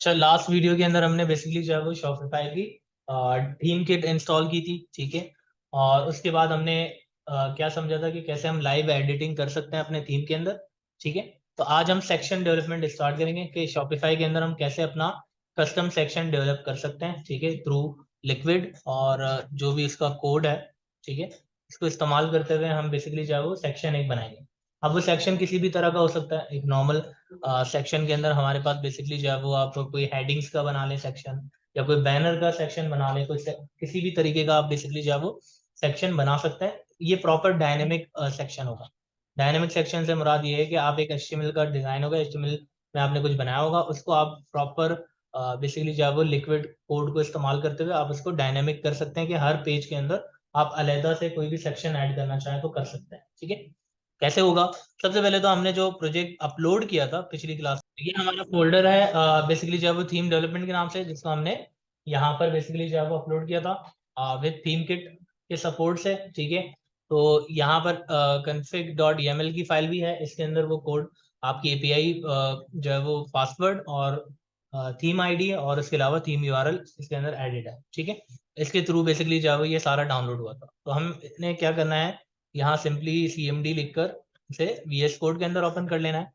अच्छा, last video के अंदर हमने बेसिकली जो है वो शॉपिफाई की थीम किट इंस्टॉल की थी, ठीक है। और उसके बाद हमने क्या समझा था कि कैसे हम लाइव एडिटिंग कर सकते हैं अपने थीम के अंदर, ठीक है। तो आज हम सेक्शन डेवलपमेंट स्टार्ट करेंगे कि शॉपिफाई के अंदर हम कैसे अपना कस्टम सेक्शन डेवलप कर सकते हैं, ठीक है, थ्रू लिक्विड और जो भी इसका कोड है, ठीक है। इसको इस्तेमाल करते हुए हम बेसिकली जो है वो सेक्शन एक बनाएंगे। अब वो सेक्शन किसी भी तरह का हो सकता है। एक नॉर्मल सेक्शन के अंदर हमारे पास बेसिकली जो है वो आप कोई हेडिंग्स का बना लें सेक्शन, या कोई बैनर का सेक्शन बना लें, किसी भी तरीके का आप बेसिकली जो है वो सेक्शन बना सकते हैं। ये प्रॉपर डायनेमिक सेक्शन होगा। डायनेमिक सेक्शन से मुराद ये है कि आप एक HTML का डिजाइन होगा, HTML में आपने कुछ बनाया होगा, उसको आप प्रॉपर बेसिकली जो है वो लिक्विड कोड को इस्तेमाल करते हुए आप उसको डायनेमिक कर सकते हैं कि हर पेज के अंदर आप अलहदा से कोई भी सेक्शन ऐड करना चाहें तो कर सकते हैं, ठीक है। कैसे होगा? सबसे पहले तो हमने जो प्रोजेक्ट अपलोड किया था पिछली क्लास में, ये हमारा फोल्डर है बेसिकली जो है वो थीम डेवलपमेंट के नाम से, जिसको हमने यहाँ पर बेसिकली जो है वो अपलोड किया था विद थीम किट के सपोर्ट से, ठीक है। तो यहाँ पर config.yaml की फाइल भी है, इसके अंदर वो कोड आपकी एपीआई जो है वो पासवर्ड और थीम आईडी है, और उसके अलावा थीम यूआरएल इसके अंदर एडिट है, ठीक है। इसके थ्रू बेसिकली जो है वो ये सारा डाउनलोड हुआ था। तो हमने क्या करना है, यहाँ सिंपली CMD लिखकर इसे VS कोड के अंदर ओपन कर लेना है।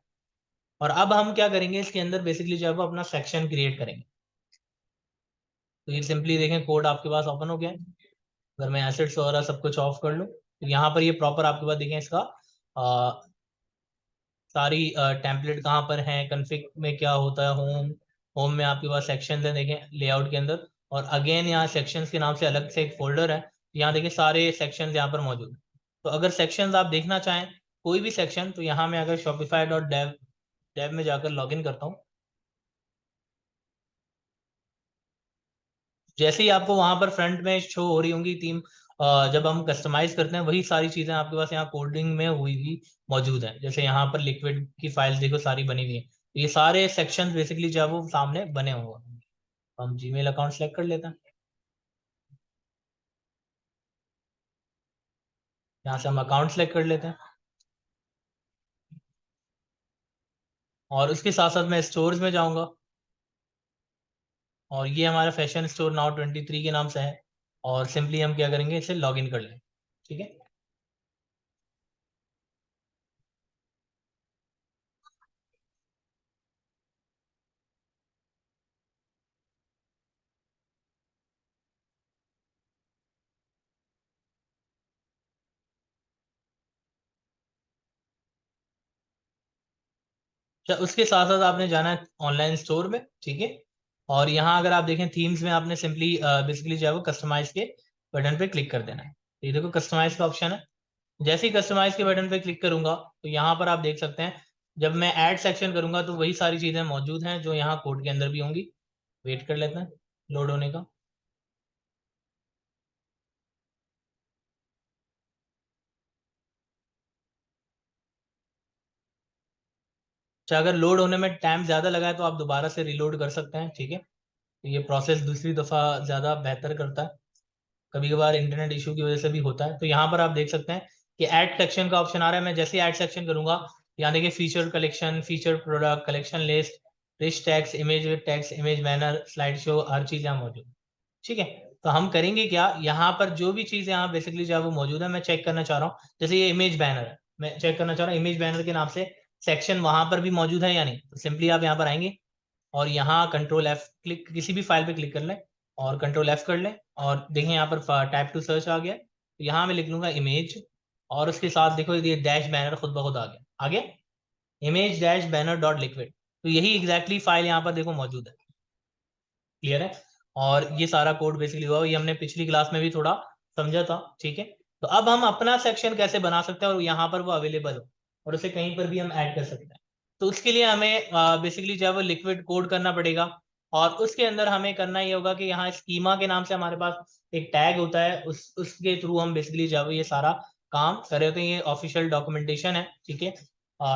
और अब हम क्या करेंगे, इसके अंदर बेसिकली जो है वो अपना सेक्शन क्रिएट करेंगे। तो ये सिंपली देखें, कोड आपके पास ओपन हो गया है। अगर मैं एसेट्स वगैरह सब कुछ ऑफ कर लूँ तो यहाँ पर ये प्रॉपर आपके पास देखें इसका सारी टेम्पलेट कहाँ पर है, कन्फिग में क्या होता है, होम होम में आपके पास सेक्शन है, देखें लेआउट के अंदर। और अगेन यहाँ सेक्शंस के नाम से अलग से एक फोल्डर है, यहाँ देखिए सारे सेक्शंस यहाँ पर मौजूद हैं। तो अगर सेक्शंस आप देखना चाहें कोई भी सेक्शन, तो यहाँ मैं अगर shopify.dev टैब में जाकर लॉगिन करता हूँ, जैसे ही आपको वहां पर फ्रंट में शो हो रही होंगी थीम, जब हम कस्टमाइज करते हैं वही सारी चीजें आपके पास यहाँ कोडिंग में हुई भी मौजूद है। जैसे यहाँ पर लिक्विड की फाइल्स देखो सारी बनी हुई है, तो ये सारे सेक्शंस बेसिकली जो है वो सामने बने हुए हैं। हम जीमेल अकाउंट सेलेक्ट कर लेते हैं, यहाँ से हम अकाउंट सेलेक्ट कर लेते हैं, और उसके साथ साथ मैं स्टोर्स में जाऊंगा, और ये हमारा फैशन स्टोर नाउ 23 के नाम से है। और सिंपली हम क्या करेंगे, इसे लॉग इन कर लें, ठीक है। अच्छा, उसके साथ साथ आपने जाना है ऑनलाइन स्टोर में, ठीक है। और यहाँ अगर आप देखें थीम्स में आपने सिंपली बेसिकली जो है वो कस्टमाइज के बटन पे क्लिक कर देना है। तो ये देखो कस्टमाइज का ऑप्शन है। जैसे ही कस्टमाइज के बटन पे क्लिक करूंगा तो यहाँ पर आप देख सकते हैं, जब मैं ऐड सेक्शन करूंगा तो वही सारी चीजें मौजूद हैं जो यहाँ कोड के अंदर भी होंगी। वेट कर लेते हैं लोड होने का। अच्छा, अगर लोड होने में टाइम ज्यादा लगा है तो आप दोबारा से रिलोड कर सकते हैं, ठीक है। तो ये प्रोसेस दूसरी दफा ज्यादा बेहतर करता है। कभी कभार इंटरनेट इशू की वजह से भी होता है। तो यहाँ पर आप देख सकते हैं कि ऐड सेक्शन का ऑप्शन आ रहा है। मैं जैसे ही ऐड सेक्शन करूंगा, यहाँ देखिए feature collection, feature product, collection list, rich tags, image with tags, image banner, slide show, हर चीज यहाँ मौजूद, ठीक है। तो हम करेंगे क्या, यहाँ पर जो भी चीज यहाँ बेसिकली जो है वो मौजूद है, मैं चेक करना चाह रहा हूँ। जैसे ये इमेज बैनर है, मैं चेक करना चाह रहा हूँ इमेज बैनर के नाम से सेक्शन वहां पर भी मौजूद है या नहीं। तो सिंपली आप यहाँ पर आएंगे और यहाँ कंट्रोल F क्लिक, किसी भी फाइल पे क्लिक कर लें और कंट्रोल F कर लें, और देखें यहाँ पर टाइप टू सर्च आ गया। तो यहाँ मैं लिख लूंगा इमेज, और उसके साथ देखो ये डैश बैनर खुद ब खुद आ गया image dash banner dot liquid. तो यही एग्जैक्टली फाइल यहाँ पर देखो मौजूद है। क्लियर है? और ये सारा कोड बेसिकली हुआ, ये हमने पिछली क्लास में भी थोड़ा समझा था, ठीक है। तो अब हम अपना सेक्शन कैसे बना सकते हैं और यहाँ पर वो अवेलेबल हो और उसे कहीं पर भी हम ऐड कर सकते हैं। तो उसके लिए हमें बेसिकली जो है वो लिक्विड कोड करना पड़ेगा। और उसके अंदर हमें करना ये होगा कि यहाँ स्कीमा के नाम से हमारे पास एक टैग होता है, उसके थ्रू हम बेसिकली जो है वो ये सारा काम कर रहे होते हैं। ये ऑफिशियल डॉक्यूमेंटेशन है, ठीक है,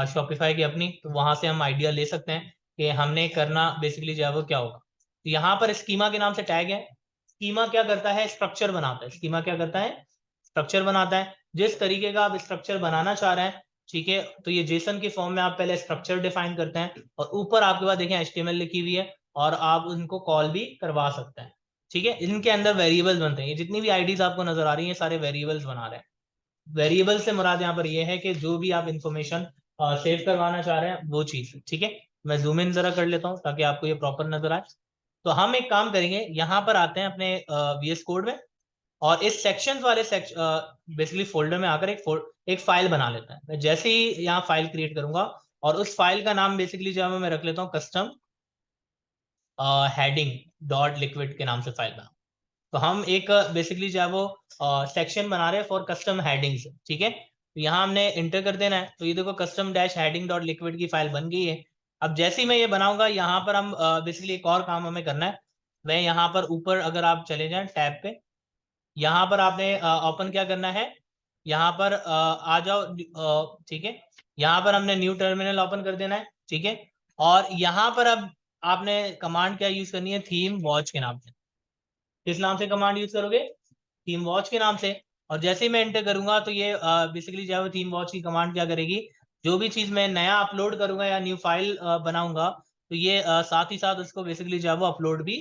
शॉपिफाई की अपनी। तो वहां से हम आइडिया ले सकते हैं कि हमने करना बेसिकली जो है वो क्या होगा। तो यहाँ पर स्कीमा के नाम से टैग है। स्कीमा क्या करता है, स्ट्रक्चर बनाता है। स्कीमा क्या करता है, स्ट्रक्चर बनाता है। जिस तरीके का आप स्ट्रक्चर बनाना चाह रहे हैं, ठीक है, तो ये जेसन के फॉर्म में आप पहले स्ट्रक्चर डिफाइन करते हैं, और ऊपर आपके पास देखें HTML लिखी हुई है, और आप उनको कॉल भी करवा सकते हैं, ठीक है। इनके अंदर वेरिएबल्स बनते हैं, ये जितनी भी आईडीज आपको नजर आ रही है सारे वेरिएबल्स बना रहे हैं। वेरिएबल से मुराद यहाँ पर ये है कि जो भी आप इंफॉर्मेशन सेव करवाना चाह रहे हैं वो चीज, ठीक है। मैं जूम इन जरा कर लेता हूँ ताकि आपको ये प्रॉपर नजर आए। तो हम एक काम करेंगे, यहाँ पर आते हैं अपने VS कोड में, और इस सेक्शन वाले बेसिकली फोल्डर में आकर एक फाइल बना लेता है। मैं जैसे ही यहाँ फाइल क्रिएट करूंगा और उस फाइल का नाम बेसिकली जो है मैं रख लेता हूँ कस्टम हेडिंग डॉट लिक्विड के नाम से फाइल बना। तो हम एक बेसिकली जो है वो सेक्शन बना रहे हैं फॉर कस्टम हेडिंग्स, ठीक है। तो यहाँ हमने इंटर कर देना है, तो ये देखो custom dash heading dot liquid की फाइल बन गई है। अब जैसे ही मैं ये बनाऊंगा यहाँ पर हम बेसिकली एक और काम हमें करना है। मैं यहाँ पर ऊपर अगर आप चले जाएं टैब पे, यहाँ पर आपने ओपन क्या करना है, यहाँ पर आ जाओ, ठीक है। यहाँ पर हमने न्यू टर्मिनल ओपन कर देना है, ठीक है। और यहाँ पर अब आपने कमांड क्या यूज करनी है, थीम वॉच के नाम से। किस नाम से कमांड यूज करोगे, थीम वॉच के नाम से। और जैसे ही मैं एंटर करूंगा तो ये बेसिकली जो है थीम वॉच की कमांड क्या करेगी, जो भी चीज मैं नया अपलोड करूंगा या न्यू फाइल बनाऊंगा तो ये साथ ही साथ उसको बेसिकली जो है वो अपलोड भी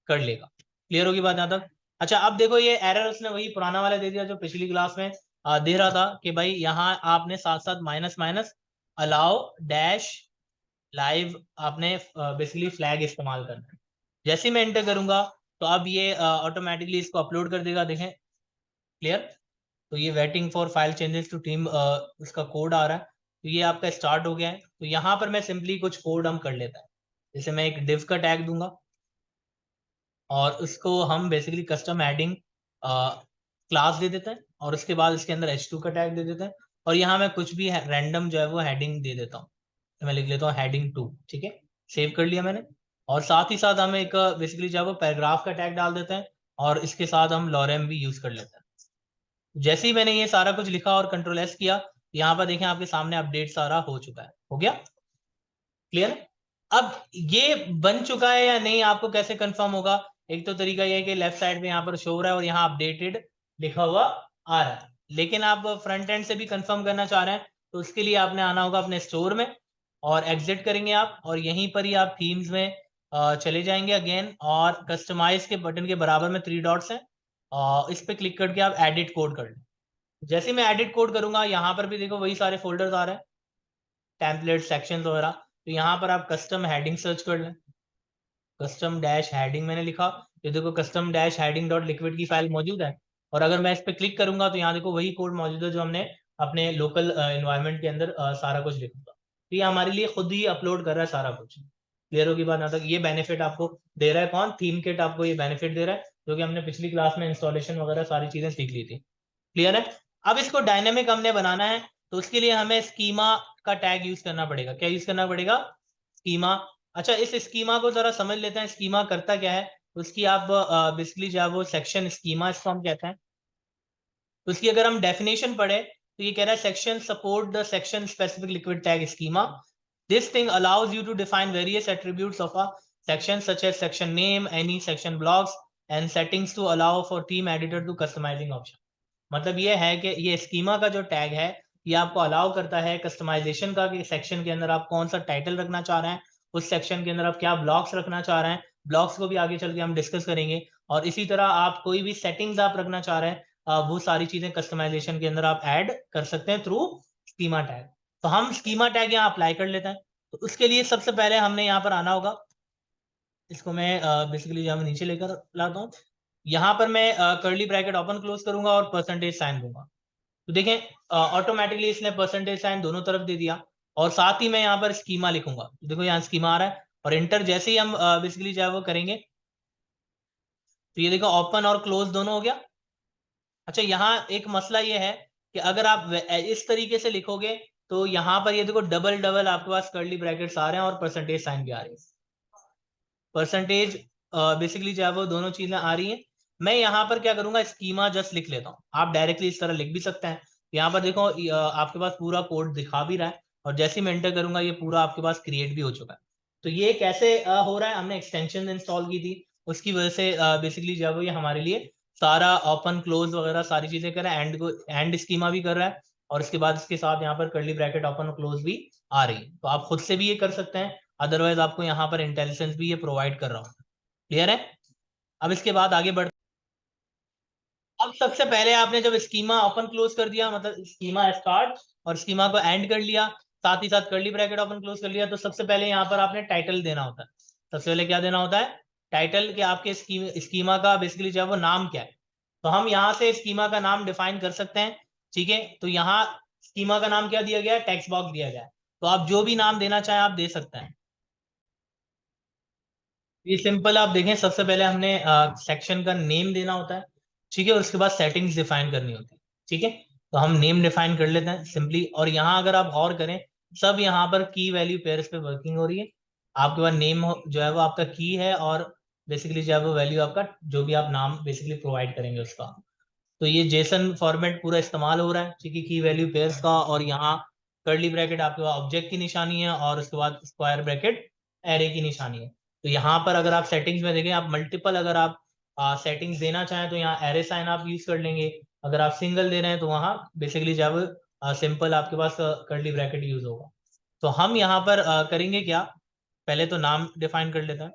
कर लेगा। क्लियर होगी बात यहाँ तक। अच्छा अब देखो ये एरर उसने वही पुराना वाला दे दिया जो पिछली क्लास में दे रहा था कि भाई यहाँ आपने साथ साथ minus minus allow dash live आपने बेसिकली फ्लैग इस्तेमाल करना है। जैसे ही मैं एंटर करूंगा तो अब ये ऑटोमेटिकली इसको अपलोड कर देगा, देखें क्लियर। तो ये waiting for file changes to team उसका कोड आ रहा है, तो ये आपका स्टार्ट हो गया है। तो यहाँ पर मैं सिंपली कुछ कोड हम कर लेता है, जैसे मैं एक डिव का टैग दूंगा और उसको हम बेसिकली कस्टम एडिंग क्लास दे देते हैं, और उसके बाद इसके अंदर h2 का टैग दे देते हैं, और यहाँ मैं कुछ भी रैंडम जो है वो हेडिंग दे देता हूँ। तो मैं लिख लेता हूँ हेडिंग 2, ठीक है। सेव कर लिया मैंने। और साथ ही साथ हम एक बेसिकली जो है वो पैराग्राफ का टैग डाल देते हैं, और इसके साथ हम लॉरेम भी यूज कर लेते हैं। जैसे ही मैंने ये सारा कुछ लिखा और कंट्रोल एस किया, यहाँ पर देखें आपके सामने अपडेट सारा हो चुका है, हो गया क्लियर। अब ये बन चुका है या नहीं आपको कैसे कंफर्म होगा, एक तो तरीका ये है कि लेफ्ट साइड में यहाँ पर शो हो रहा है और यहाँ अपडेटेड लिखा हुआ आ रहा है। लेकिन आप फ्रंट एंड से भी कंफर्म करना चाह रहे हैं तो उसके लिए आपने आना होगा अपने स्टोर में, और एग्जिट करेंगे आप, और यहीं पर ही आप थीम्स में चले जाएंगे अगेन, और कस्टमाइज के बटन के बराबर में 3 डॉट्स हैं, इस पे क्लिक करके आप एडिट कोड कर लें। जैसे मैं एडिट कोड करूंगा यहाँ पर भी देखो वही सारे फोल्डर्स आ रहे हैं, टेम्पलेट सेक्शंस वगैरह। तो यहाँ पर आप कस्टम हेडिंग सर्च कर लें, कस्टम डैश हेडिंग मैंने लिखा, ये देखो custom dash heading dot liquid की फाइल मौजूद है। और अगर मैं इस पर क्लिक करूंगा तो यहाँ देखो वही कोड मौजूद है जो हमने अपने लोकल एनवायरनमेंट के अंदर सारा कुछ लिखा था। तो ये हमारे लिए खुद ही अपलोड कर रहा है सारा कुछ। क्लियर होगी बात यहाँ तक। ये बेनिफिट आपको दे रहा है कौन, थीम किट आपको ये बेनिफिट दे रहा है, जो कि हमने पिछली क्लास में इंस्टॉलेशन वगैरह सारी चीजें सीख ली थी। क्लियर है। अब इसको डायनेमिक हमने बनाना है, तो उसके लिए हमें स्कीमा का टैग यूज करना पड़ेगा। क्या यूज करना पड़ेगा, स्कीमा। अच्छा इस स्कीमा को जरा समझ लेते हैं, स्कीमा करता क्या है। उसकी आप बेसिकली जो है वो सेक्शन स्कीमा इसको हम कहते हैं। तो उसकी अगर हम डेफिनेशन पढ़े तो ये कह रहा है section support the section specific liquid tag schema. This thing allows you to define various attributes of a section such as section name, any section blocks and settings to allow for theme editor to customizing option। मतलब ये है कि ये schema का जो tag है ये आपको अलाउ करता है कस्टमाइजेशन का, कि सेक्शन के अंदर आप कौन सा टाइटल रखना चाह रहे हैं, उस सेक्शन के अंदर आप क्या ब्लॉक्स रखना चाह रहे हैं, ब्लॉक्स को भी आगे चल के हम डिस्कस करेंगे। और इसी तरह आप कोई भी सेटिंग्स आप रखना चाह रहे हैं वो सारी चीजें कस्टमाइजेशन के अंदर आप ऐड कर सकते हैं थ्रू स्कीमा टैग। तो हम स्कीमा टैग यहाँ अप्लाई कर लेते हैं। तो उसके लिए सबसे पहले हमने यहाँ पर आना होगा, इसको मैं बेसिकली यहाँ नीचे लेकर लाता हूँ। यहाँ पर मैं कर्ली ब्रैकेट ओपन क्लोज करूंगा और परसेंटेज साइन दूंगा। तो देखें ऑटोमेटिकली इसने परसेंटेज साइन दोनों तरफ दे दिया, और साथ ही मैं यहाँ पर स्कीमा लिखूंगा। देखो यहाँ स्कीमा आ रहा है, और इंटर जैसे ही हम बेसिकली जो है वो करेंगे तो ये देखो ओपन और क्लोज दोनों हो गया। अच्छा यहाँ एक मसला ये है कि अगर आप इस तरीके से लिखोगे तो यहाँ पर ये देखो डबल डबल आपके पास कर्ली ब्रैकेट्स आ रहे हैं और परसेंटेज साइन भी आ रही है। परसेंटेज बेसिकली जो है वो दोनों चीजें आ रही हैं। मैं यहाँ पर क्या करूंगा, स्कीमा जस्ट लिख लेता हूँ। आप डायरेक्टली इस तरह लिख भी सकते हैं। यहाँ पर देखो आपके पास पूरा कोड दिखा भी रहा है, और जैसे ही मैं एंटर करूंगा ये पूरा आपके पास क्रिएट भी हो चुका है। तो ये कैसे हो रहा है, हमने एक्सटेंशन इंस्टॉल की थी उसकी वजह से बेसिकली जो है वो ये हमारे लिए सारा ओपन क्लोज वगैरह सारी चीजें कर रहा है, एंड को एंड स्कीमा भी कर रहा है, और इसके बाद इसके साथ यहाँ पर कर्ली ब्रैकेट ओपन और क्लोज भी आ रही है। तो आप खुद से भी ये कर सकते हैं, अदरवाइज आपको यहाँ पर इंटेलिजेंस भी ये प्रोवाइड कर रहा हूँ। क्लियर है? अब इसके बाद आगे बढ़, अब सबसे पहले आपने जब स्कीमा ओपन क्लोज कर दिया, मतलब स्कीमा स्टार्ट और स्कीमा को एंड कर लिया, साथ ही साथ कर्ली ब्रैकेट ओपन क्लोज कर लिया, तो सबसे पहले यहाँ पर आपने टाइटल देना होता है। सबसे पहले क्या देना होता है? टाइटल, के आपके स्कीमा का बेसिकली जो है वो नाम क्या है। तो हम यहाँ से स्कीमा का नाम डिफाइन कर सकते हैं। ठीक है, तो यहाँ स्कीमा का नाम क्या दिया गया है? टेक्स्ट बॉक्स दिया गया है। तो आप जो भी नाम देना चाहें आप दे सकते हैं। ये सिंपल, आप देखें सबसे पहले हमने सेक्शन का नेम देना होता है। ठीक है, उसके बाद सेटिंग्स डिफाइन करनी होती है। ठीक है, तो हम नेम डिफाइन कर लेते हैं सिंपली, और यहाँ अगर आप गौर करें, सब यहाँ पर की वैल्यू पेयर्स पे वर्किंग हो रही है। आपके पास नेम जो है वो आपका की है, और बेसिकली जो है वो वैल्यू आपका जो भी आप नाम बेसिकली प्रोवाइड करेंगे उसका। तो ये जेसन फॉर्मेट पूरा इस्तेमाल हो रहा है, ठीक है, की वैल्यू पेयर्स का, और यहाँ कर्ली ब्रैकेट आपके पास ऑब्जेक्ट की निशानी है, और उसके बाद स्क्वायर ब्रैकेट एरे की निशानी है। तो यहाँ पर अगर आप सेटिंग्स में देखें, आप मल्टीपल अगर आप सेटिंग्स देना चाहें तो यहाँ एरे साइन आप यूज कर लेंगे। अगर आप सिंगल दे रहे हैं तो वहाँ बेसिकली जब सिंपल आपके पास कर्ली ब्रैकेट यूज होगा। तो हम यहाँ पर करेंगे क्या, पहले तो नाम डिफाइन कर लेते हैं।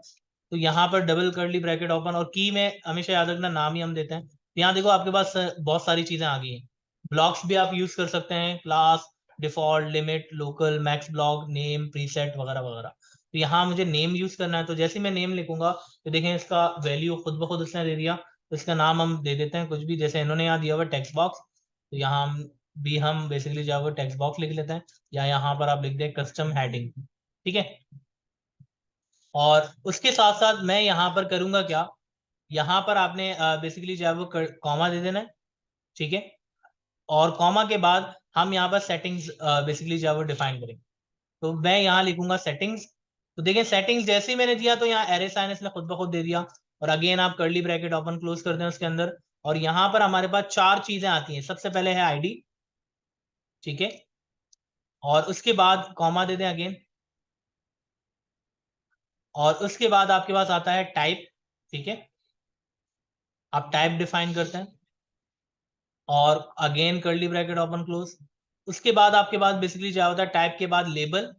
तो यहाँ पर डबल कर्ली ब्रैकेट ओपन, और की में हमेशा याद रखना नाम ही हम देते हैं। तो यहाँ देखो आपके पास बहुत सारी चीजें आ गई हैं। ब्लॉक्स भी आप यूज कर सकते हैं, class, default, limit, local, max block, name, preset वगैरह वगैरह। तो यहाँ मुझे नेम यूज करना है, तो जैसे मैं नेम लिखूंगा तो देखें इसका वैल्यू खुद ब खुद उसने दे दिया। तो इसका नाम हम दे देते हैं कुछ भी, जैसे इन्होंने यहाँ दिया हुआ टेक्स्ट बॉक्स, तो यहाँ हम बेसिकली जो है वो टेक्स्ट बॉक्स लिख लेते हैं, या यहाँ पर आप लिख दें कस्टम हेडिंग। ठीक है, और उसके साथ साथ मैं यहाँ पर करूंगा क्या, यहाँ पर आपने बेसिकली जो है वो कॉमा दे देना है। ठीक है, और कॉमा के बाद हम यहाँ पर सेटिंग्स बेसिकली जो है वो डिफाइन करेंगे। तो मैं यहाँ लिखूंगा सेटिंग्स। तो देखिए सेटिंग्स जैसे ही मैंने दिया तो यहाँ एरे साइन इसने खुद ब खुद दे दिया, और अगेन आप कर्ली ब्रैकेट ओपन क्लोज कर दें उसके अंदर, और यहाँ पर हमारे पास चार चीजें आती हैं। सबसे पहले है आईडी, ठीक है, और उसके बाद कॉमा दे दें अगेन, और उसके बाद आपके पास आता है टाइप। ठीक है, आप टाइप डिफाइन करते हैं, और again curly bracket open close. उसके बाद आपके पास बेसिकली क्या होता है, टाइप के बाद लेबल,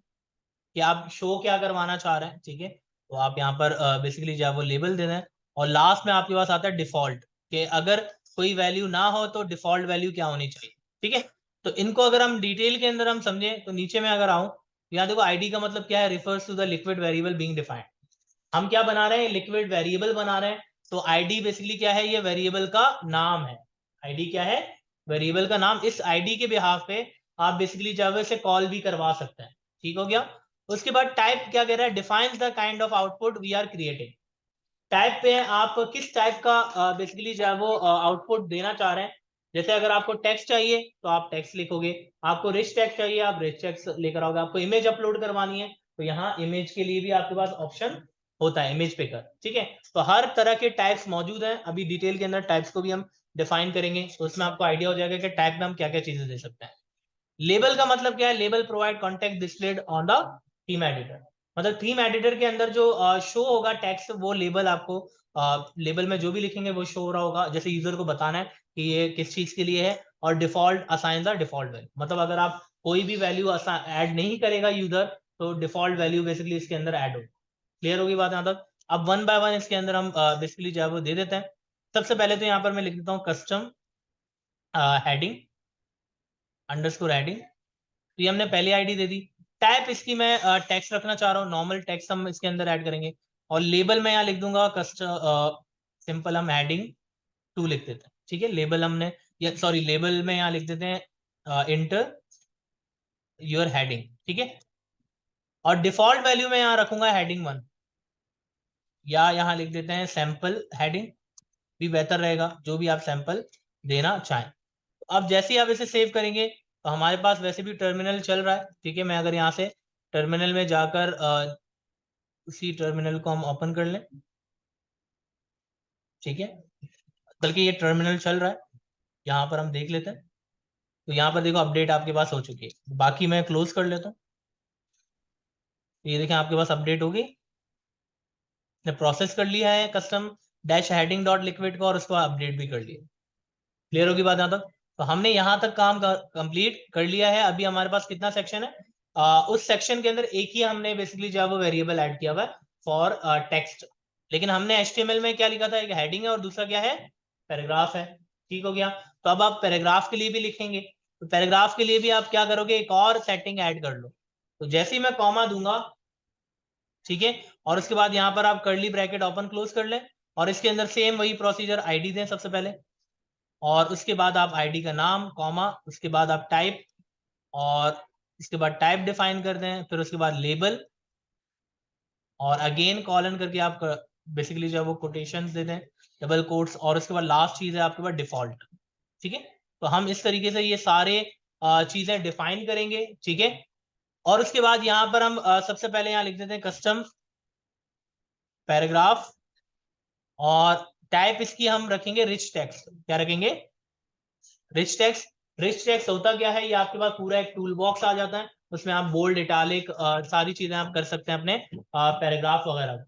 कि आप शो क्या करवाना चाह रहे हैं। ठीक है, तो आप यहाँ पर बेसिकली जो है वो लेबल दे दें, और लास्ट में आपके पास आता है डिफॉल्ट, कि अगर कोई वैल्यू ना हो तो डिफॉल्ट वैल्यू क्या होनी चाहिए। ठीक है, तो इनको अगर हम डिटेल के अंदर हम समझें, तो नीचे में अगर आऊं, यहाँ देखो आईडी का मतलब क्या है, refers to the liquid variable being defined. हम क्या बना रहे हैं, लिक्विड वेरिएबल बना रहे हैं। तो आईडी बेसिकली क्या है, ये वेरिएबल का नाम है। आईडी क्या है, वेरिएबल का नाम। इस आईडी के बिहाफ पे आप बेसिकली जावा से कॉल भी करवा सकते हैं। ठीक हो गया। उसके बाद टाइप क्या कह रहा है, defines the kind of output we are creating. Type पे आप किस टाइप का बेसिकली जो है वो आउटपुट देना चाह रहे हैं। जैसे अगर आपको टेक्स्ट चाहिए तो आप टेक्स्ट लिखोगे, आपको रिच टेक्स्ट चाहिए आप रिच टेक्स्ट लेकर आओगे, आपको इमेज अपलोड करवानी है तो यहाँ इमेज के लिए भी आपके पास ऑप्शन होता है, इमेज पिकर। ठीक है, तो हर तरह के टाइप्स मौजूद हैं। अभी डिटेल के अंदर टाइप्स को भी हम डिफाइन करेंगे, तो उसमें आपको आइडिया हो जाएगा कि टाइप में हम क्या क्या चीजें दे सकते हैं। लेबल का मतलब क्या है, label provide contact displayed on the theme editor. मतलब थीम एडिटर के अंदर जो शो होगा टेक्स्ट, वो लेबल आपको लेबल में जो भी लिखेंगे वो शो हो रहा होगा। जैसे यूजर को बताना है कि ये किस चीज के लिए है, और default assign the default value, मतलब अगर आप कोई भी वैल्यू ऐड नहीं करेगा यूजर, तो डिफॉल्ट वैल्यू बेसिकली इसके अंदर ऐड होगी। क्लियर होगी बात यहाँ तक? अब वन बाय वन इसके अंदर हम बेसिकली जो है वो दे देते हैं। सबसे पहले तो यहाँ पर मैं लिख देता हूँ कस्टम हेडिंग अंडरस्कोर हेडिंग। तो ये हमने पहली आईडी दे दी। टाइप इसकी मैं टेक्स्ट रखना चाह रहा हूँ, नॉर्मल टेक्स्ट हम इसके अंदर ऐड करेंगे। और लेबल में यहाँ लिख दूंगा सिंपल हम हेडिंग 2 लिख देते हैं। ठीक है, लेबल हमने, या सॉरी लेबल में यहाँ लिख देते हैं इंटर योर हेडिंग। ठीक है, और डिफॉल्ट वैल्यू में यहाँ रखूंगा हेडिंग 1, या यहाँ लिख देते हैं सैंपल हेडिंग, भी बेहतर रहेगा, जो भी आप सैंपल देना चाहें। अब जैसे ही आप इसे सेव करेंगे तो हमारे पास वैसे भी टर्मिनल चल रहा है। ठीक है, मैं अगर यहाँ से टर्मिनल में जाकर उसी टर्मिनल को हम ओपन कर लें। ठीक है, बल्कि ये टर्मिनल चल रहा है, यहाँ पर हम देख लेते हैं। तो यहाँ पर देखो अपडेट आपके पास हो चुकी है। बाकी मैं क्लोज कर लेता हूँ। तो ये देखें आपके पास अपडेट होगी, ने प्रोसेस कर लिया है custom dash heading dot liquid को, और उसको अपडेट भी कर लिया। क्लियर होगी बात यहाँ तक? तो हमने यहाँ तक काम कंप्लीट कर लिया है। अभी हमारे पास कितना सेक्शन है, उस सेक्शन के अंदर एक ही हमने बेसिकली जो है वो वेरिएबल ऐड किया हुआ है फॉर टेक्स्ट, लेकिन हमने HTML में क्या लिखा था, एक हेडिंग है और दूसरा क्या है, पैराग्राफ है। ठीक हो गया। तो अब आप पैराग्राफ के लिए भी लिखेंगे, तो पैराग्राफ के लिए भी आप क्या करोगे, एक और सेटिंग ऐड कर लो। तो जैसे ही मैं कॉमा दूंगा, ठीक है, और उसके बाद यहाँ पर आप कर्ली ब्रैकेट ओपन क्लोज कर लें, और इसके अंदर सेम वही प्रोसीजर, आईडी दें सबसे पहले, और उसके बाद आप आईडी का नाम कॉमा, उसके बाद आप टाइप, और इसके बाद टाइप डिफाइन कर दें, फिर उसके बाद लेबल, और अगेन कॉलन करके आप बेसिकली जो है वो कोटेशन दे दें, डबल कोट्स, और उसके बाद लास्ट चीज है आपके पास डिफॉल्ट। ठीक है, तो हम इस तरीके से ये सारे चीजें डिफाइन करेंगे। ठीक है, और उसके बाद यहाँ पर हम सबसे पहले यहाँ लिख देते हैं कस्टम पैराग्राफ, और टाइप इसकी हम रखेंगे रिच टेक्स्ट। क्या रखेंगे, रिच टेक्स्ट। रिच टेक्स्ट होता क्या है, ये आपके पास पूरा एक टूल बॉक्स आ जाता है, उसमें आप बोल्ड, इटालिक सारी चीजें आप कर सकते हैं अपने पैराग्राफ वगैरह।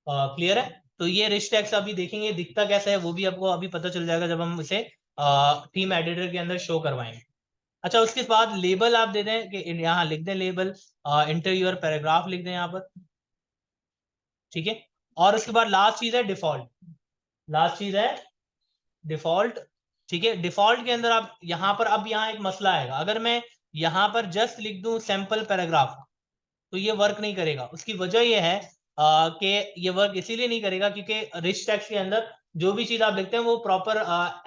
क्लियर है। तो ये रिच टेक्स्ट अभी देखेंगे दिखता कैसा है, वो भी आपको अभी पता चल जाएगा जब हम इसे थीम एडिटर के अंदर शो करवाएंगे। अच्छा, उसके बाद लेबल आप दे दें कि यहाँ लिख दें लेबल, इंटर योर पैराग्राफ लिख दें यहाँ पर। ठीक है, और उसके बाद लास्ट चीज है डिफॉल्ट, लास्ट चीज है डिफॉल्ट। ठीक है, डिफॉल्ट के अंदर आप यहाँ पर, अब यहाँ एक मसला आएगा, अगर मैं यहाँ पर जस्ट लिख दूं सैंपल पैराग्राफ, तो ये वर्क नहीं करेगा। उसकी वजह ये है कि ये वर्क इसीलिए नहीं करेगा क्योंकि रिच टैग्स के अंदर जो भी चीज आप लिखते हैं वो प्रॉपर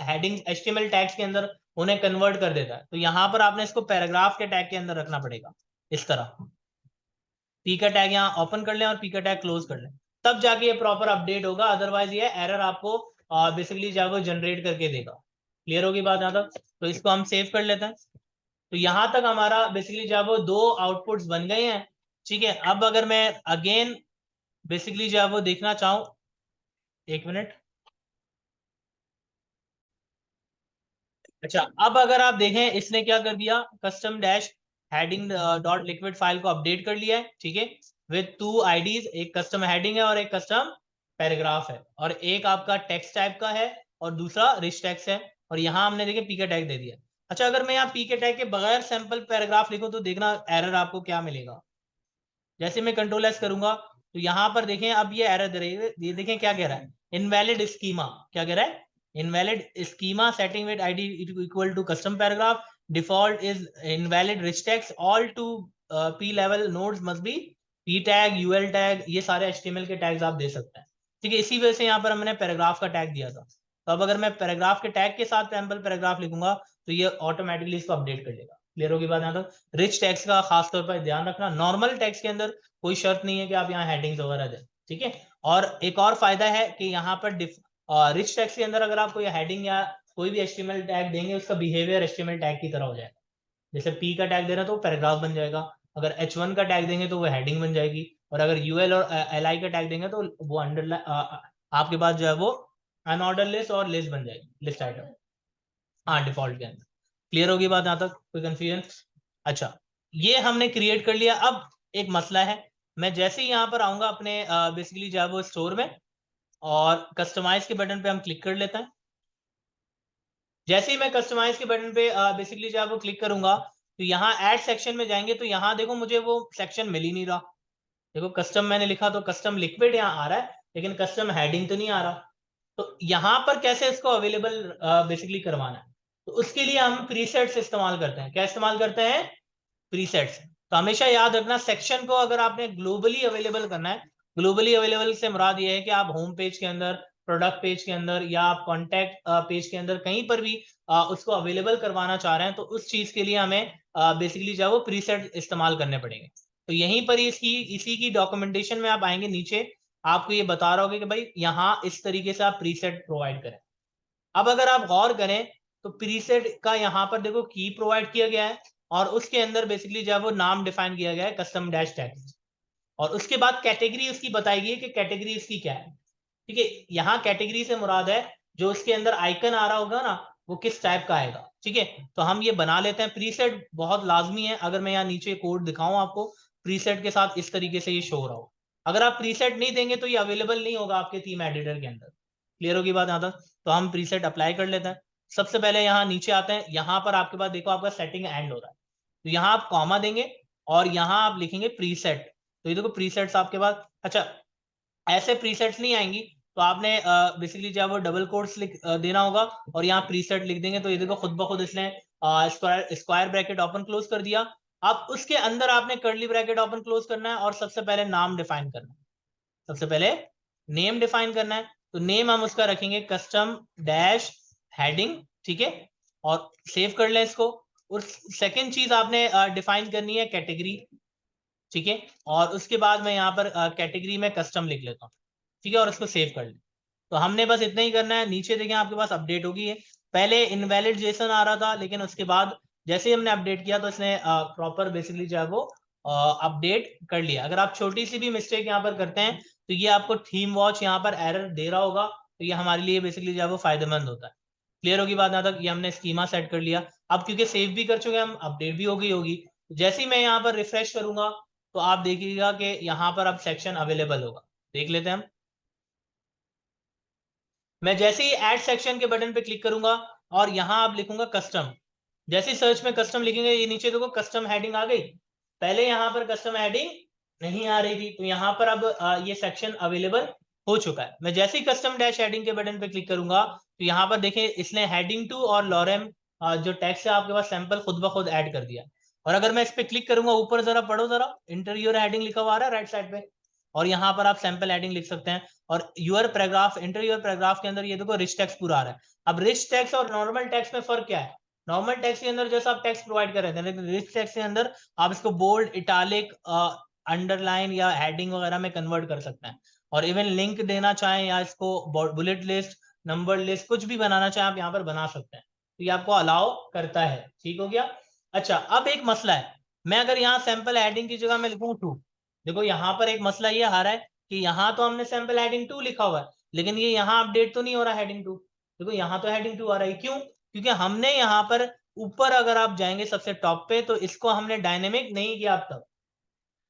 हेडिंग HTML टैग्स के अंदर उन्हें कन्वर्ट कर देता है। तो यहाँ पर आपने इसको पैराग्राफ के टैग के अंदर रखना पड़ेगा, इस तरह पी का टैग यहाँ ओपन कर लें और पी का टैग क्लोज कर लें, तब जाके ये प्रॉपर अपडेट होगा, अदरवाइज ये एरर आपको बेसिकली जो है वो जनरेट करके देगा। क्लियर होगी बात यहाँ तक। तो इसको हम सेव कर लेते हैं। तो यहां तक हमारा बेसिकली जो है वो दो आउटपुट्स बन गए हैं। ठीक है, अब अगर मैं अगेन बेसिकली जो है वो देखना चाहूं, एक मिनट। अच्छा, अब अगर आप देखें इसने क्या कर दिया, custom dash heading dot liquid file को अपडेट कर लिया है। ठीक है, विद 2 आईडीज, एक कस्टम हेडिंग है और एक कस्टम पैराग्राफ है, और एक आपका टेक्स्ट टाइप का है और दूसरा रिच टेक्स्ट है, और यहाँ हमने देखे पी का टैग दे दिया। अच्छा, अगर मैं यहाँ पी के टैग के बगैर सैंपल पैराग्राफ लिखूं तो देखना एरर आपको क्या मिलेगा। जैसे मैं कंट्रोल एस करूंगा तो यहाँ पर देखें अब ये एरर दे रही है, ये देखें क्या कह रहा है, इनवैलिड स्कीमा। क्या कह रहा है, invalid schema setting with ID equal to custom paragraph, default is invalid rich text, all to P level nodes must be P tag UL tag, ये सारे HTML के टैग्स आप दे सकते हैं। ठीक है, इसी वजह से यहाँ पर हमने पैराग्राफ का टैग दिया था। तो अब अगर मैं पैराग्राफ के टैग के साथ सैंपल पैराग्राफ लिखूंगा तो ये ऑटोमेटिकली इसको अपडेट कर लेगा। क्लियर होगी बात यहाँ तक। रिच टेक्स्ट का खास तौर पर ध्यान रखना, नॉर्मल टेक्स्ट के अंदर कोई शर्त नहीं है कि आप यहाँ हेडिंग्स वगैरह दें। ठीक है, और एक और फायदा है कि यहाँ पर रिच टेक्स्ट के अंदर अगर आप कोई हेडिंग या कोई भी HTML टैग देंगे, उसका बिहेवियर HTML टैग की तरह हो जाएगा। जैसे P का टैग दे रहे हैं तो वो पैराग्राफ बन जाएगा, अगर H1 का टैग देंगे तो वो हेडिंग बन जाएगी, और अगर UL और LI का टैग देंगे तो वो अंडर आपके पास जो है वो अनऑर्डर लिस्ट और लिस्ट बन जाएगी, लिस्ट आइटम। हाँ, डिफॉल्ट के अंदर। क्लियर होगी बात यहाँ तक, कोई कंफ्यूजन। अच्छा, ये हमने क्रिएट कर लिया। अब एक मसला है, मैं जैसे ही यहाँ पर आऊंगा अपने बेसिकली जो है वो स्टोर में, और कस्टमाइज के बटन पे हम क्लिक कर लेते हैं। जैसे ही मैं कस्टमाइज के बटन पे बेसिकली जो है वो क्लिक करूंगा, तो यहाँ ऐड सेक्शन में जाएंगे तो यहाँ देखो मुझे वो सेक्शन मिल ही नहीं रहा। देखो कस्टम मैंने लिखा तो कस्टम लिक्विड यहाँ आ रहा है, लेकिन कस्टम हेडिंग तो नहीं आ रहा। तो यहाँ पर कैसे इसको अवेलेबल बेसिकली करवाना है, तो उसके लिए हम प्रीसेट्स इस्तेमाल करते हैं। क्या इस्तेमाल करते हैं, प्रीसेट्स। तो हमेशा याद रखना, सेक्शन को अगर आपने ग्लोबली अवेलेबल करना है, ग्लोबली अवेलेबल से मुराद ये है कि आप होम पेज के अंदर, प्रोडक्ट पेज के अंदर, या आप कॉन्टैक्ट पेज के अंदर कहीं पर भी उसको अवेलेबल करवाना चाह रहे हैं, तो उस चीज के लिए हमें बेसिकली जो है वो प्रीसेट इस्तेमाल करने पड़ेंगे। तो यहीं पर इसकी इसी की डॉक्यूमेंटेशन में आप आएंगे नीचे, आपको ये बता रहा होगा कि भाई यहाँ इस तरीके से आप प्रीसेट प्रोवाइड करें। अब अगर आप गौर करें तो प्रीसेट का यहाँ पर देखो की प्रोवाइड किया गया है, और उसके अंदर बेसिकली जो है वो नाम डिफाइन किया गया है कस्टम डैश टैग, और उसके बाद कैटेगरी उसकी बताई गई है कि कैटेगरी इसकी क्या है। ठीक है, यहाँ कैटेगरी से मुराद है जो उसके अंदर आइकन आ रहा होगा ना, वो किस टाइप का आएगा। ठीक है, तो हम ये बना लेते हैं। प्रीसेट बहुत लाजमी है, अगर मैं यहाँ नीचे कोड दिखाऊं आपको, प्रीसेट के साथ इस तरीके से ये शो हो रहा हो। अगर आप प्रीसेट नहीं देंगे तो ये अवेलेबल नहीं होगा आपके थीम एडिटर के अंदर। क्लियर होगी बात यहाँ तक। तो हम प्रीसेट अप्लाई कर लेते हैं। सबसे पहले यहाँ नीचे आते हैं, यहाँ पर आपके पास देखो आपका सेटिंग एंड हो रहा है, तो यहाँ आप कॉमा देंगे, और यहाँ आप लिखेंगे प्रीसेट। तो ये देखो प्रीसेट्स आपके पास। अच्छा, ऐसे प्रीसेट्स नहीं आएंगी तो आपने बेसिकली जो है वो डबल कोट्स देना होगा और यहाँ प्रीसेट लिख देंगे। तो ये देखो खुद ब खुद इसने स्क्वायर ब्रैकेट ओपन क्लोज कर दिया। अब उसके अंदर आपने कर्ली ब्रैकेट ओपन क्लोज करना है और सबसे पहले नाम डिफाइन करना है। सबसे पहले नेम डिफाइन करना है। तो नेम हम उसका रखेंगे कस्टम डैश हेडिंग, ठीक है, और सेव कर लें इसको। और सेकेंड चीज आपने डिफाइन करनी है कैटेगरी, ठीक है, और उसके बाद मैं यहाँ पर कैटेगरी में कस्टम लिख लेता हूँ, ठीक है, और उसको सेव कर ले। तो हमने बस इतना ही करना है। नीचे देखें आपके पास अपडेट होगी है। पहले इनवैलिड जेसन आ रहा था, लेकिन उसके बाद जैसे ही हमने अपडेट किया तो इसने प्रॉपर बेसिकली जो है वो अपडेट कर लिया। अगर आप छोटी सी भी मिस्टेक यहाँ पर करते हैं तो ये आपको थीम वॉच यहाँ पर एरर दे रहा होगा, तो ये हमारे लिए बेसिकली जो है वो फायदेमंद होता है। क्लियर होगी बात? यहाँ तक ये हमने स्कीमा सेट कर लिया। अब क्योंकि सेव भी कर चुके हैं हम, अपडेट भी हो गई होगी। जैसे ही मैं यहाँ पर रिफ्रेश करूंगा तो आप देखिएगा कि यहाँ पर अब सेक्शन अवेलेबल होगा। देख लेते हैं हम। मैं जैसे ही ऐड सेक्शन के बटन पे क्लिक करूंगा और यहां आप लिखूंगा कस्टम। जैसे सर्च में कस्टम लिखेंगे ये नीचे देखो कस्टम हेडिंग आ गई। पहले यहां पर कस्टम हेडिंग नहीं आ रही थी, तो यहां पर अब ये सेक्शन अवेलेबल हो चुका है। मैं जैसे ही कस्टम डैश हेडिंग के बटन पे क्लिक करूंगा तो यहां पर देखें इसने हेडिंग टू और लॉरेम जो टेक्स्ट है आपके पास सैंपल खुद ब खुद ऐड कर दिया। और अगर मैं इस पे क्लिक करूंगा, ऊपर जरा पढ़ो, जरा इंटरव्यूअर हेडिंग लिखा हुआ आ रहा है राइट साइड पे, और यहाँ पर आप सैंपल हेडिंग लिख सकते हैं। और your paragraph, enter your paragraph के अंदर ये देखो रिच टेक्स्ट पूरा आ रहा है। अब रिच टेक्स्ट और नॉर्मल टेक्स्ट में फर्क क्या है? नॉर्मल टेक्स्ट के अंदर जैसा आप टेक्स्ट प्रोवाइड कर रहे थे, लेकिन रिच टेक्स्ट के अंदर आप इसको बोल्ड, इटालिक, अंडरलाइन या हेडिंग वगैरह में कन्वर्ट कर सकते हैं। और इवन लिंक देना चाहें या इसको बुलेट लिस्ट, नंबर लिस्ट, कुछ भी बनाना चाहें आप यहाँ पर बना सकते हैं। तो ये आपको अलाउ करता है। ठीक हो गया? अच्छा, अब एक मसला है। मैं अगर यहाँ सैंपल हेडिंग की जगह मैं लिखूँ टू, देखो यहाँ पर एक मसला ये आ रहा है कि यहाँ तो हमने सैंपल हेडिंग टू लिखा हुआ है, लेकिन ये यहाँ अपडेट तो नहीं हो रहा हेडिंग टू। देखो यहाँ तो हेडिंग टू आ रहा है, क्यों? क्योंकि हमने यहाँ पर ऊपर अगर आप जाएंगे सबसे टॉप पे तो इसको हमने डायनेमिक नहीं किया अब तक।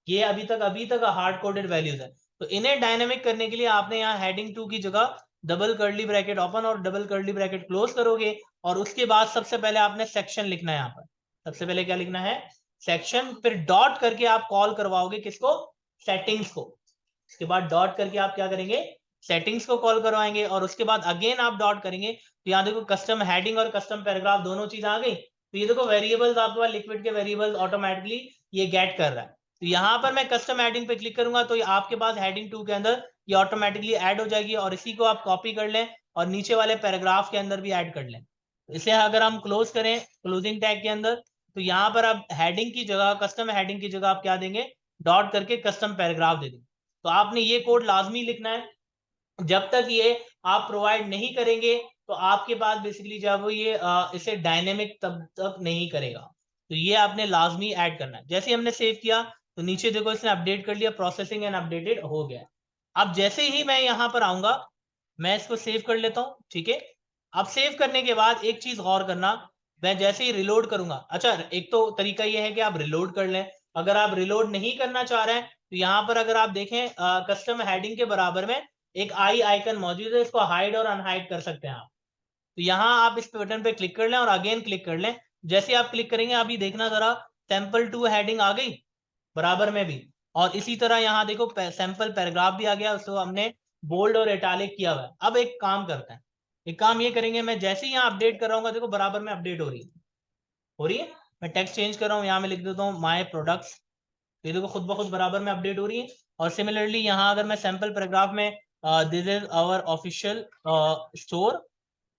ये अभी तक हार्ड कोडेड वैल्यूज है। तो इन्हें डायनेमिक करने के लिए आपने यहाँ हेडिंग टू की जगह डबल कर्ली ब्रैकेट ओपन और डबल कर्ली ब्रैकेट क्लोज करोगे, और उसके बाद सबसे पहले आपने सेक्शन लिखना है। यहाँ पर सबसे पहले क्या लिखना है? सेक्शन। फिर डॉट करके आप कॉल करवाओगे किसको? सेटिंग्स को। उसके बाद डॉट करके आप क्या करेंगे? सेटिंग्स को कॉल करवाएंगे, और उसके बाद अगेन आप डॉट करेंगे। तो यहाँ देखो कस्टम हेडिंग और कस्टम पैराग्राफ दोनों चीज आ गई। तो ये देखो वेरिएबल्स आपके पास लिक्विड के वेरिएबल्स ऑटोमेटिकली ये गेट कर रहा है। तो यहाँ पर मैं कस्टम हेडिंग पे क्लिक करूंगा तो ये आपके पास हेडिंग टू के अंदर ये ऑटोमेटिकली ऐड हो जाएगी, और इसी को आप कॉपी कर लें और नीचे वाले पैराग्राफ के अंदर भी ऐड कर लें। इसे अगर हम क्लोज करें क्लोजिंग टैग के अंदर, तो यहाँ पर आप हेडिंग की जगह, कस्टम हेडिंग की जगह आप क्या देंगे? डॉट करके कस्टम पैराग्राफ दे देंगे। तो आपने ये कोड लाजमी लिखना है। जब तक ये आप प्रोवाइड नहीं करेंगे तो आपके पास बेसिकली जब वो ये इसे डायनेमिक तब तक नहीं करेगा। तो ये आपने लाजमी ऐड करना है। जैसे हमने सेव किया तो नीचे देखो इसने अपडेट कर लिया, प्रोसेसिंग एंड अपडेटेड हो गया। अब जैसे ही मैं यहाँ पर आऊंगा, मैं इसको सेव कर लेता हूँ, ठीक है। अब सेव करने के बाद एक चीज गौर करना, मैं जैसे ही रिलोड करूंगा, अच्छा एक तो तरीका ये है कि आप रिलोड कर लें। अगर आप रिलोड नहीं करना चाह रहे हैं तो यहाँ पर अगर आप देखें कस्टम हेडिंग के बराबर में एक आई आइकन मौजूद है, इसको हाइड और अनहाइड कर सकते हैं आप। तो यहाँ आप इस बटन पे क्लिक कर लें और अगेन क्लिक कर लें। जैसे आप क्लिक करेंगे अभी देखना जरा, सैंपल टू हेडिंग आ गई बराबर में भी, और इसी तरह यहाँ देखो सैंपल पैराग्राफ भी आ गया, उसको हमने बोल्ड और इटालिक किया हुआ है। अब एक काम करते हैं, एक काम ये करेंगे, मैं जैसे ही यहाँ अपडेट कर रहा हूँ देखो बराबर में अपडेट हो रही है। मैं टेक्स्ट चेंज कर रहा हूँ, यहाँ मैं लिख देता हूँ माई प्रोडक्ट्स। ये देखो खुद ब खुद बराबर में अपडेट हो रही है। और सिमिलरली यहाँ अगर मैं सैंपल पैराग्राफ में this is our official store,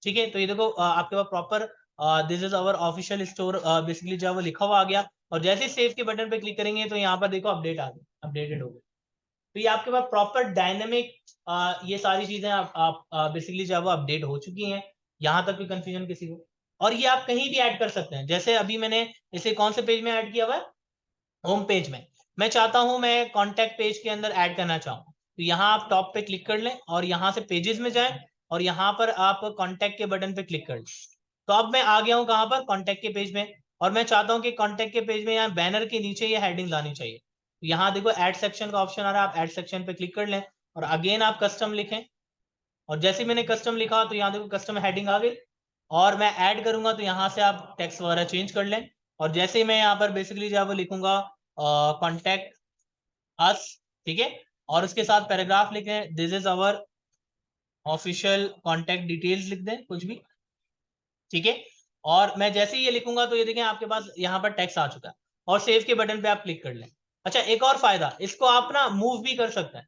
ठीक है, तो ये देखो आपके पास proper this is our official store basically जो है वो लिखा हुआ आ गया। और जैसे सेव के बटन पे क्लिक करेंगे तो यहाँ पर देखो अपडेट आ गई, अपडेटेड हो गई। तो ये आपके पास प्रॉपर डायनेमिक ये सारी चीजें आप बेसिकली जो है वो अपडेट हो चुकी हैं। यहाँ तक भी कंफ्यूजन किसी को? और ये आप कहीं भी ऐड कर सकते हैं। जैसे अभी मैंने इसे कौन से पेज में ऐड किया हुआ है? होम पेज में। मैं चाहता हूं मैं कॉन्टेक्ट पेज के अंदर ऐड करना चाहूँ, तो यहाँ आप टॉप पे क्लिक कर लें और यहाँ से पेजेस में जाएं, और यहाँ पर आप कॉन्टेक्ट के बटन पे क्लिक कर लें। तो अब मैं आ गया हूँ कहाँ पर? कॉन्टेक्ट के पेज में। और मैं चाहता हूँ कि कॉन्टेक्ट के पेज में यहाँ बैनर के नीचे ये हेडिंग लानी चाहिए। तो यहाँ देखो ऐड सेक्शन का ऑप्शन आ रहा है, आप ऐड सेक्शन पे क्लिक कर लें और अगेन आप कस्टम लिखें। और जैसे मैंने कस्टम लिखा तो यहाँ देखो कस्टम हेडिंग आ गई। और मैं ऐड करूंगा तो यहाँ से आप टेक्स्ट वगैरह चेंज कर लें। और जैसे ही मैं यहाँ पर बेसिकली जो है वो लिखूंगा कॉन्टेक्ट अस, ठीक है, और उसके साथ पैराग्राफ लिखें this is our official contact details, लिख दें कुछ भी, ठीक है। और मैं जैसे ही ये लिखूंगा तो ये देखें आपके पास यहाँ पर टेक्स्ट आ चुका है, और सेव के बटन पे आप क्लिक कर लें। अच्छा, एक और फायदा, इसको आप ना मूव भी कर सकते हैं।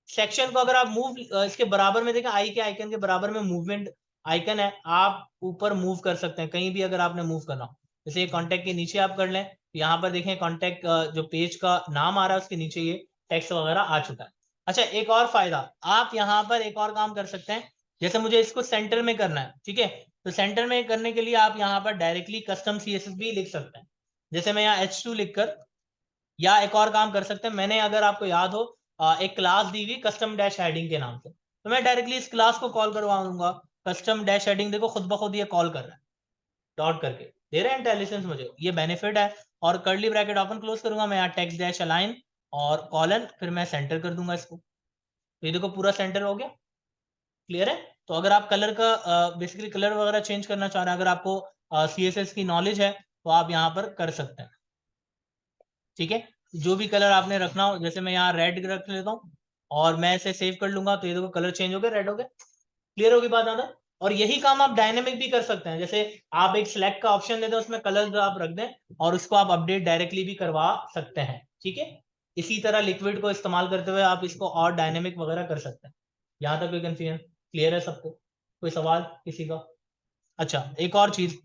सेक्शन को अगर आप मूव, इसके बराबर में देखें, आई के आइकन के बराबर में मूवमेंट आइकन है, आप ऊपर मूव कर सकते हैं कहीं भी अगर आपने मूव करना हो। जैसे कॉन्टेक्ट के नीचे आप कर लें, यहाँ पर देखें कॉन्टेक्ट जो पेज का नाम आ रहा है उसके नीचे ये टेक्स्ट वगैरह आ चुका है। अच्छा, एक और फायदा, आप यहाँ पर एक और काम कर सकते हैं। जैसे मुझे इसको सेंटर में करना है, ठीक है, तो सेंटर में करने के लिए आप यहाँ पर डायरेक्टली कस्टम CSS भी लिख सकते हैं। जैसे मैं यहाँ H2 लिखकर, या एक और काम कर सकते हैं, मैंने अगर आपको याद हो एक क्लास दी हुई कस्टम डैश हेडिंग के नाम से, तो मैं डायरेक्टली इस क्लास को कॉल करवा दूंगा। कस्टम डैश हेडिंग देखो खुद ब खुद ये कॉल कर रहा है, डॉट करके दे रहे हैं इंटेलिजेंस मुझे, ये बेनिफिट है। और कर्ली ब्रैकेट ओपन क्लोज करूंगा मैं, यहाँ टेक्स्ट डैश अलाइन और कॉलन, फिर मैं सेंटर कर दूंगा इसको, तो ये देखो पूरा सेंटर हो गया। क्लियर है? तो अगर आप कलर का बेसिकली कलर वगैरह चेंज करना चाह रहे हैं, अगर आपको CSS की नॉलेज है तो आप यहाँ पर कर सकते हैं, ठीक है। जो भी कलर आपने रखना हो, जैसे मैं यहाँ रेड रख लेता हूँ और मैं इसे सेव कर लूंगा, तो ये देखो कलर चेंज हो गया, रेड हो गया। क्लियर होगी बात आना? और यही काम आप डायनेमिक भी कर सकते हैं, जैसे आप एक सिलेक्ट का ऑप्शन देते हैं, उसमें कलर आप रख दें और उसको आप अपडेट डायरेक्टली भी करवा सकते हैं, ठीक है। इसी तरह लिक्विड को इस्तेमाल करते हुए आप इसको और डायनेमिक वगैरह कर सकते हैं। यहाँ तक कोई कंफ्यूजन? क्लियर है सबको? कोई सवाल किसी का? अच्छा, एक और चीज,